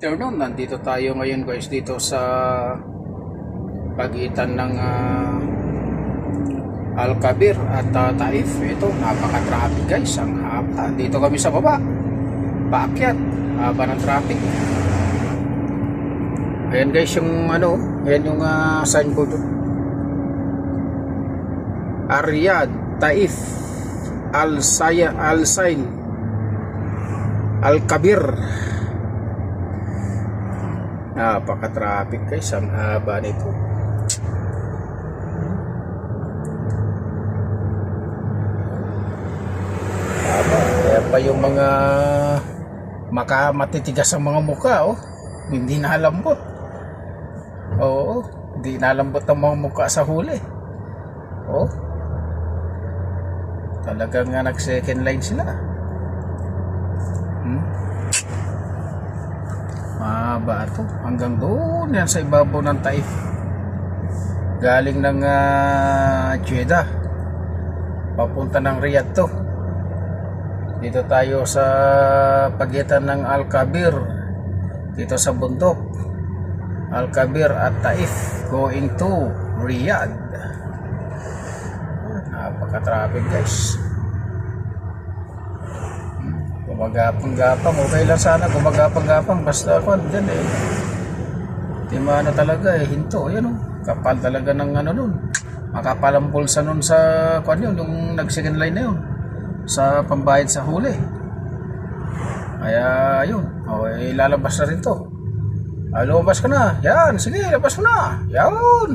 Afternoon, nandito tayo ngayon guys dito sa pagitan ng Alcabir at Taif. Ito, napaka-traffic guys, ang haba. Dito kami sa baba, paakyat, haba ng traffic. Ayan guys yung ayan yung signboard. Riyadh, Taif, Al-Sail, Alcabir. Napaka-traffic guys, ang haba nito. Haba. Kaya pa yung mga matitigas ang mga mukha, hindi nalambot. Oo, hindi nalambot ang mga mukha sa huli. Talagang nag second line sila. Mahaba ito. Hanggang doon yan sa ibabaw ng Taif. Galing ng Jeddah. Papunta ng Riyadh to. Dito tayo sa pagitan ng Alcabir. Dito sa bundok. Alcabir at Taif. Going to Riyadh. Napaka-traffic guys. Gumagapang-gapang, okay lang sana gumagapang-gapang, basta ako dyan di maano talaga hinto, yan kapal talaga ng nun, makapal ang bulsa nun sa yun, yung nag second line na yun sa pambayad sa huli. Kaya yun, ilalabas na rin to. Lumabas ka na, yan, sige, labas mo na, yan.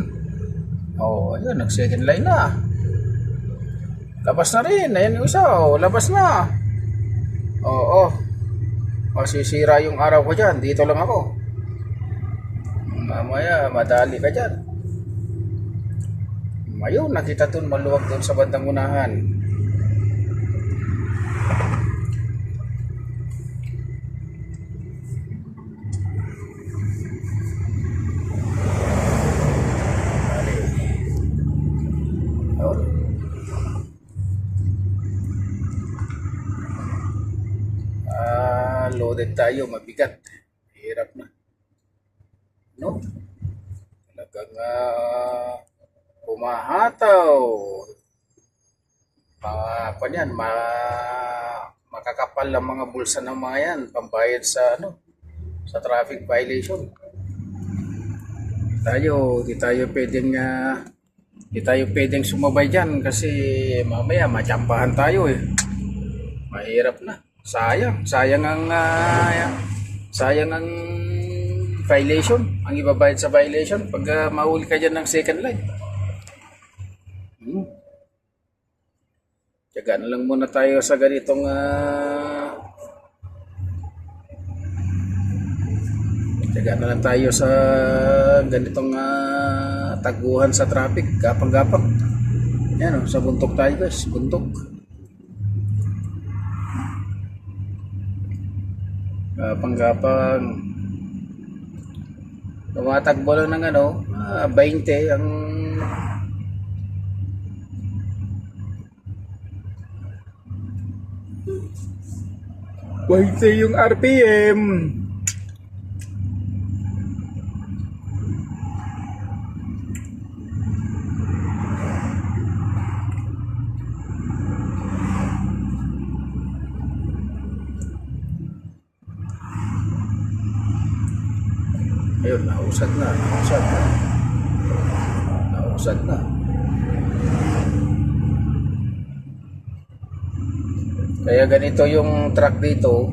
Ayun, nag second line na, labas na rin, ayan yung isa, labas na. Masisira yung araw ko dyan. Dito lang ako. Mamaya, madali ka dyan. Ayun, nakita dun, maluwag dun sa bandang unahan. Loaded tayo, mabigat. Hirap na. Talagang humahataw. Makakapal ang mga bulsa ng mga yan, pambayad sa sa traffic violation. Di tayo pwedeng sumabay dyan kasi mamaya matsambahan tayo Mahirap na. Sayang ang violation, ang ibabayad sa violation pag mahuli ka dyan ng second line. Tiyaga na lang muna tayo sa ganitong taguhan sa traffic, gapang-gapang. Yan sa buntok tayo guys, buntok. Gapang-gapang. Tumatakbo lang ng 20 ang yung RPM. Ayun, nausad na. Kaya ganito yung truck dito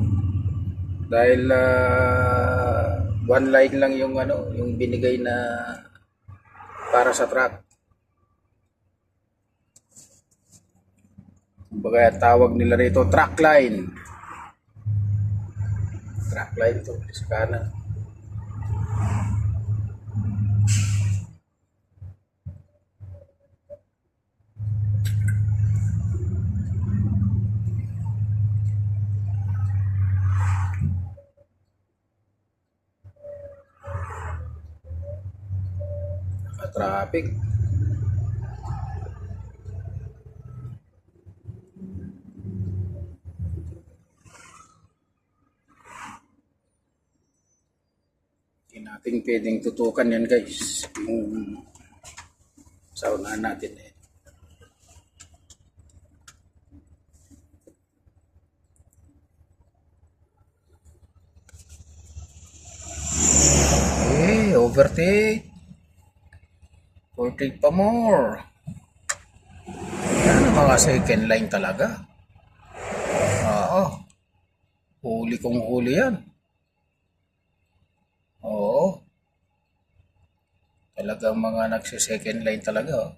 dahil one line lang yung yung binigay na para sa truck. Kumbaga tawag nila rito truck line. Truck line to sa kanan. Traffic. Hindi natin pwedeng tutukan yan guys. Yung sa unahan natin eh. Overtake. Overtake pa more. Yan ang mga second line talaga. Oo. Huli kong huli yan. Oo. Talagang mga nagsi-second line talaga. Oh.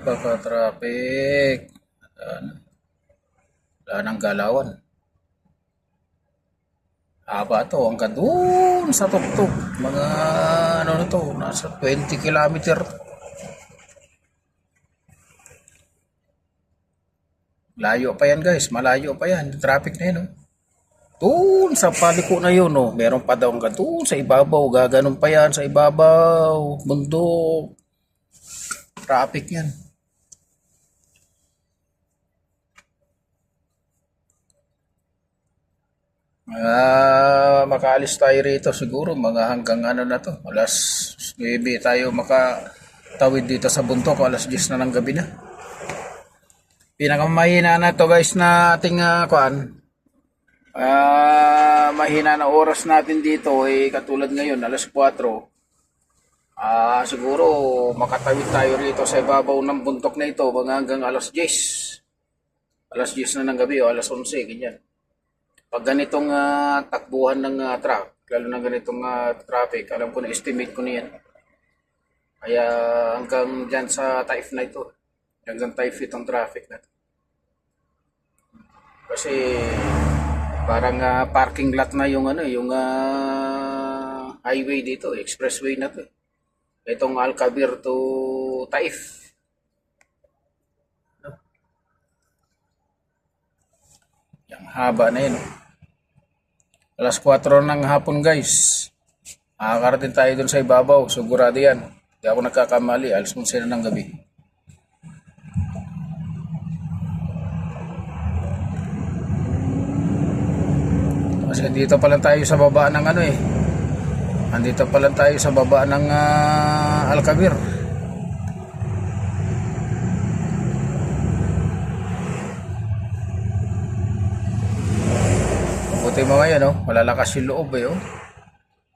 Pagka-traffic. Wala nang galawan. Haba to, hanggang doon sa tuktok. Mga ano na to, nasa 20 kilometer. Layo pa yan guys, malayo pa yan. Traffic na yun, oh. Doon sa paliko na yun, oh. Meron pa daw hanggang doon sa ibabaw. Gaganon pa yan sa ibabaw. Bundok. Traffic yan. Makaalis tayo rito siguro mga hanggang ano na to. Alas 9 tayo makatawid dito sa bundok. Alas 10 na ng gabi na. Pinakamahina na to guys na ating mahina na oras natin dito katulad ngayon alas 4. Siguro makatawid tayo rito sa ibabaw ng bundok na ito hanggang alas 10. Alas 10 na ng gabi o alas 11, ganyan. Pag ganitong takbuhan ng truck, lalo na ganitong traffic, alam ko na estimate ko na yan. Kaya hanggang dyan sa type na ito, hanggang type itong traffic na ito. Kasi parang parking lot na yung highway dito, expressway na to. Itong Alcabir to Taif. Yang haba na yun. Alas 4 ng hapon guys. Makakarating tayo dun sa ibabaw. Sigurado yan. Hindi ako nagkakamali. Alas 11 na ng gabi. Kasi dito pa lang tayo sa baba ng andito pa lang tayo sa baba ng Alcabir. Buti mga yan, malalakas yung loob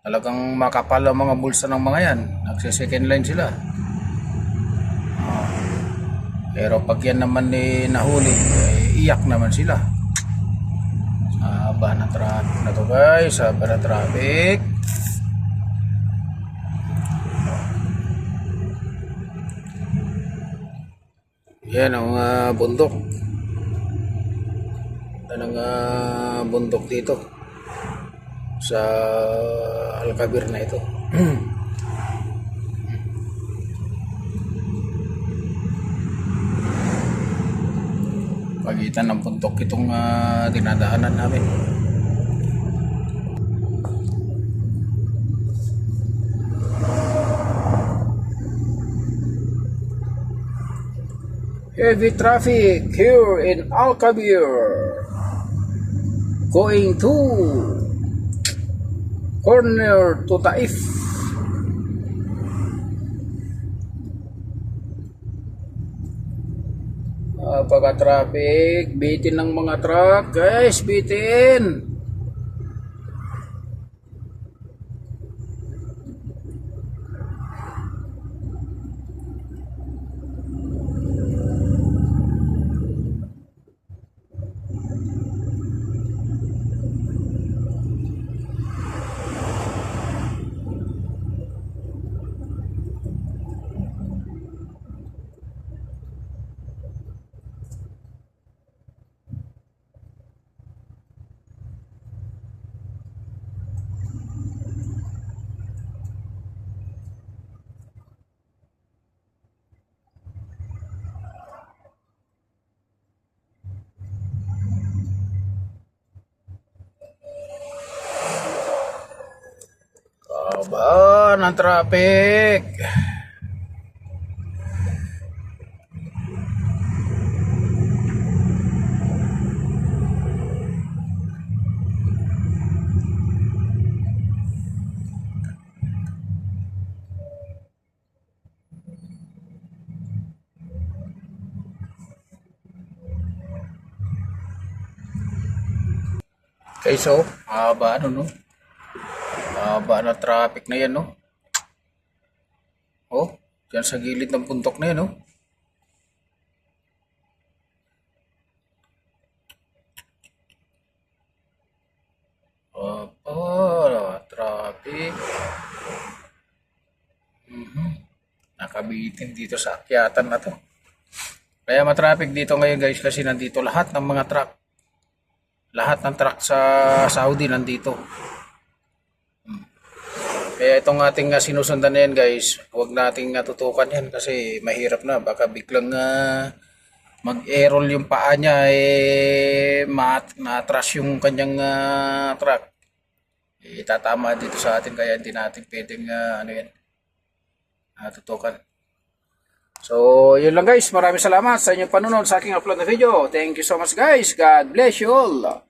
Talagang makapal ang mga bulsa ng mga yan. Nagsi-second line sila. Pero pag yan naman nahuli, iyak naman sila. Haba na traffic na to guys. Haba na traffic. Yan ang bundok. Yan ang bundok dito sa Alcabir na ito. Pagitan ng bundok itong dinadaanan namin. Heavy traffic here in Alcabir. Going to corner to Taif. Pagka-traffic, bitin ng mga truck, guys, bitin. Laban ng traffic. Okay, so, haba ano, no? Haba na traffic na yan, no? Oh, dyan sa gilid ng puntok na yan, no? Haba, traffic. Nakabitin dito sa akyatan na to. Kaya matraffic dito ngayon guys kasi nandito lahat ng mga truck. Lahat ng truck sa Saudi nandito. Kaya itong ating sinusundan na yan guys, huwag nating tutukan yan kasi mahirap na. Baka biglang mag-errol yung paa niya, ma-atras yung kanyang truck. Itatama dito sa atin kaya hindi natin pwedeng tutukan. So, yun lang guys. Maraming salamat sa inyong panunod sa aking upload na video. Thank you so much guys. God bless you all.